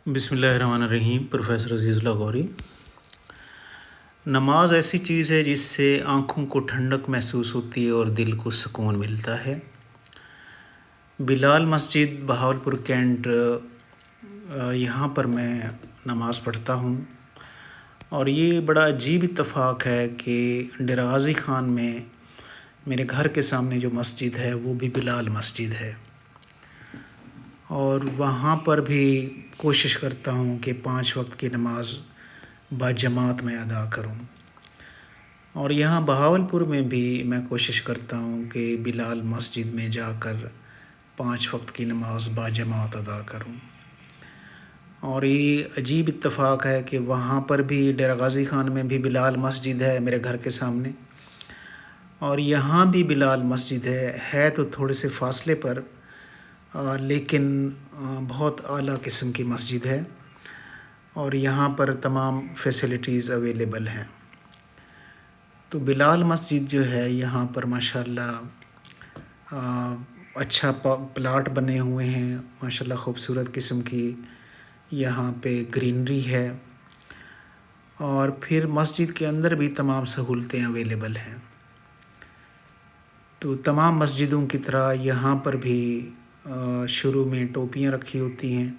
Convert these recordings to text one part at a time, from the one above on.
بسم اللہ الرحمن الرحیم۔ پروفیسر عزیز اللہ غوری۔ نماز ایسی چیز ہے جس سے آنکھوں کو ٹھنڈک محسوس ہوتی ہے اور دل کو سکون ملتا ہے۔ بلال مسجد بہاولپور کینٹ، یہاں پر میں نماز پڑھتا ہوں، اور یہ بڑا عجیب اتفاق ہے کہ ڈیرہ غازی خان میں میرے گھر کے سامنے جو مسجد ہے وہ بھی بلال مسجد ہے، اور وہاں پر بھی کوشش کرتا ہوں کہ 5 وقت کی نماز باجماعت میں ادا کروں، اور یہاں بہاولپور میں بھی میں کوشش کرتا ہوں کہ بلال مسجد میں جا کر 5 وقت کی نماز باجماعت ادا کروں۔ اور یہ عجیب اتفاق ہے کہ وہاں پر بھی ڈیرہ غازی خان میں بھی بلال مسجد ہے میرے گھر کے سامنے، اور یہاں بھی بلال مسجد ہے تو تھوڑے سے فاصلے پر، لیکن بہت اعلیٰ قسم کی مسجد ہے، اور یہاں پر تمام فیسلٹیز اویلیبل ہیں۔ تو بلال مسجد جو ہے یہاں پر ماشاءاللہ اچھا پلاٹ بنے ہوئے ہیں، ماشاءاللہ خوبصورت قسم کی یہاں پہ گرینری ہے، اور پھر مسجد کے اندر بھی تمام سہولتیں اویلیبل ہیں۔ تو تمام مسجدوں کی طرح یہاں پر بھی شروع میں ٹوپیاں رکھی ہوتی ہیں،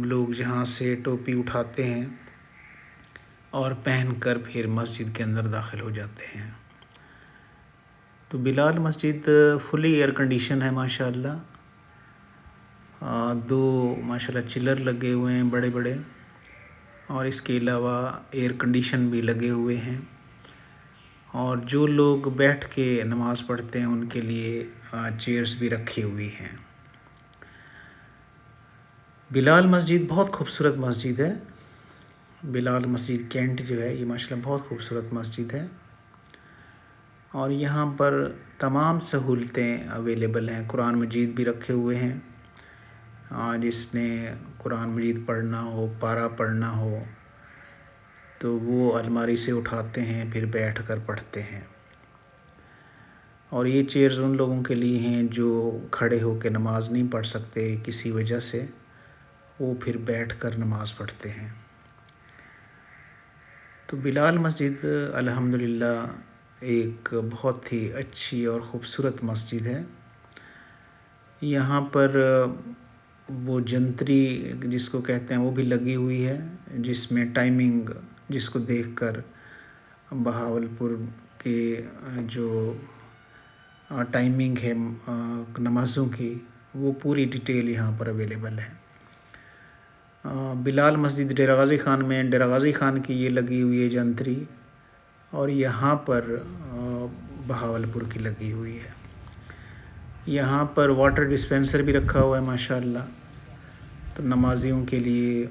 لوگ جہاں سے ٹوپی اٹھاتے ہیں اور پہن کر پھر مسجد کے اندر داخل ہو جاتے ہیں۔ تو بلال مسجد فلی ایئر کنڈیشن ہے ماشاءاللہ، 2 ماشاءاللہ چلر لگے ہوئے ہیں بڑے بڑے، اور اس کے علاوہ ایئر کنڈیشن بھی لگے ہوئے ہیں، اور جو لوگ بیٹھ کے نماز پڑھتے ہیں ان کے لیے چیئرز بھی رکھی ہوئی ہیں۔ بلال مسجد بہت خوبصورت مسجد ہے۔ بلال مسجد کینٹ جو ہے یہ ماشاءاللہ بہت خوبصورت مسجد ہے، اور یہاں پر تمام سہولتیں اویلیبل ہیں۔ قرآن مجید بھی رکھے ہوئے ہیں، جس نے قرآن مجید پڑھنا ہو، پارہ پڑھنا ہو تو وہ الماری سے اٹھاتے ہیں پھر بیٹھ کر پڑھتے ہیں۔ اور یہ چیئرز ان لوگوں کے لیے ہیں جو کھڑے ہو کے نماز نہیں پڑھ سکتے کسی وجہ سے، وہ پھر بیٹھ کر نماز پڑھتے ہیں۔ تو بلال مسجد الحمدللہ ایک بہت ہی اچھی اور خوبصورت مسجد ہے۔ یہاں پر وہ جنتری جس کو کہتے ہیں وہ بھی لگی ہوئی ہے، جس میں ٹائمنگ، جس کو دیکھ کر بہاولپور کے جو ٹائمنگ ہے نمازوں کی وہ پوری ڈیٹیل یہاں پر اویلیبل ہے۔ بلال مسجد ڈیرہ غازی خان میں ڈیرہ غازی خان کی یہ لگی ہوئی ہے جنتری، اور یہاں پر بہاولپور کی لگی ہوئی ہے۔ یہاں پر واٹر ڈسپینسر بھی رکھا ہوا ہے ماشاءاللہ، تو نمازیوں کے لیے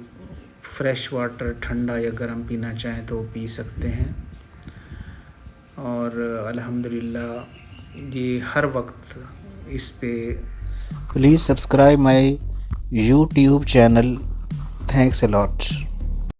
فریش واٹر ٹھنڈا یا گرم پینا چاہیں تو وہ پی سکتے ہیں، اور الحمدللہ یہ ہر وقت اس پہ Please subscribe my YouTube channel. Thanks a lot.